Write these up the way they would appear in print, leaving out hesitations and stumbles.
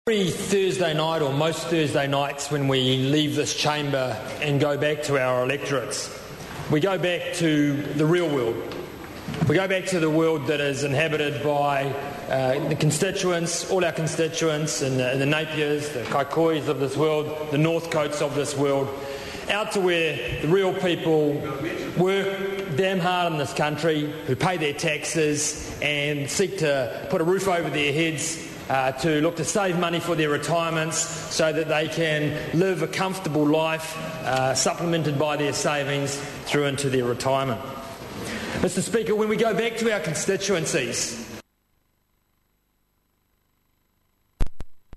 Every Thursday night, or most Thursday nights, when we leave this chamber and go back to our electorates, we go back to the real world. We go back to the world that is inhabited by the constituents, all our constituents, and the Napiers, the Kaikois of this world, the Northcotes of this world, out to where the real people work damn hard in this country, who pay their taxes and seek to put a roof over their heads, to look to save money for their retirements so that they can live a comfortable life, supplemented by their savings through into their retirement. Mr. Speaker, when we go back to our constituencies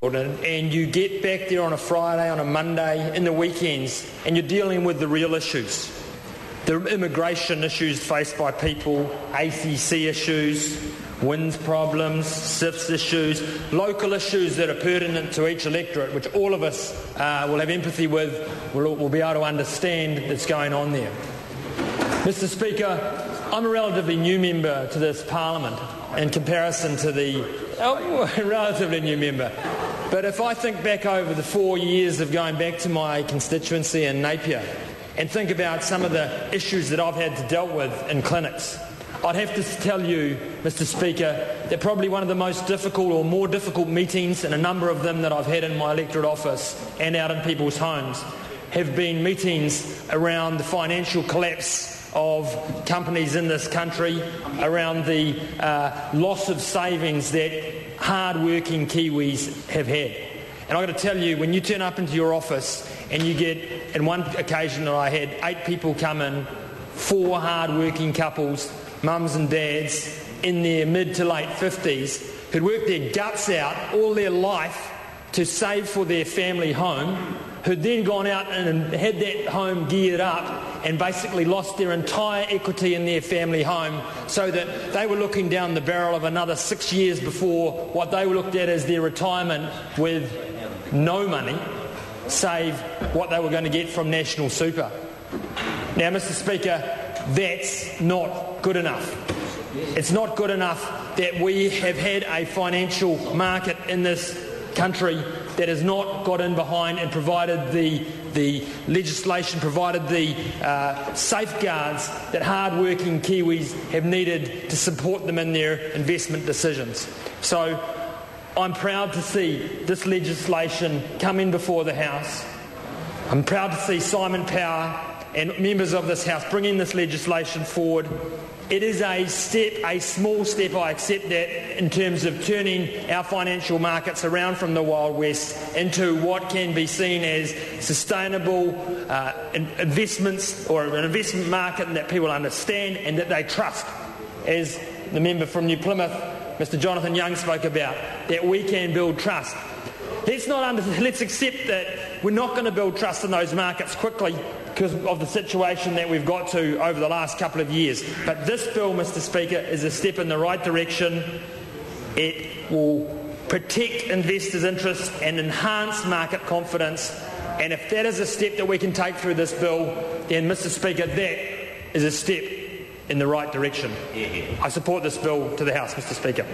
and you get back there on a Friday, on a Monday, in the weekends, and you're dealing with the real issues, the immigration issues faced by people, ACC issues, WINS problems, SIFS issues, local issues that are pertinent to each electorate, which all of us will have empathy with, will be able to understand that's going on there. Mr. Speaker, I'm a relatively new member to this Parliament in comparison to relatively new member. But if I think back over the 4 years of going back to my constituency in Napier and think about some of the issues that I've had to deal with in clinics, I'd have to tell you, Mr. Speaker, that probably one of the most difficult or more difficult meetings, and a number of them that I've had in my electorate office and out in people's homes, have been meetings around the financial collapse of companies in this country, around the loss of savings that hard-working Kiwis have had. And I've got to tell you, when you turn up into your office and you get, in one occasion that I had 8 people come in, 4 hard-working couples, mums and dads in their mid to late 50s, who'd worked their guts out all their life to save for their family home, who'd then gone out and had that home geared up and basically lost their entire equity in their family home, so that they were looking down the barrel of another 6 years before what they were looked at as their retirement with no money, save what they were going to get from National Super. Now, Mr. Speaker, that's not good enough. It's not good enough that we have had a financial market in this country that has not got in behind and provided the legislation, provided the safeguards that hard-working Kiwis have needed to support them in their investment decisions. So I'm proud to see this legislation come in before the House. I'm proud to see Simon Power and members of this House bringing this legislation forward. It is a small step, I accept that, in terms of turning our financial markets around from the Wild West into what can be seen as sustainable investments, or an investment market that people understand and that they trust. As the member from New Plymouth, Mr. Jonathan Young, spoke about, that we can build trust. Let's accept that we're not going to build trust in those markets quickly because of the situation that we've got to over the last couple of years. But this bill, Mr. Speaker, is a step in the right direction. It will protect investors' interests and enhance market confidence. And if that is a step that we can take through this bill, then, Mr. Speaker, that is a step in the right direction. I support this bill to the House, Mr. Speaker.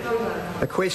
A question.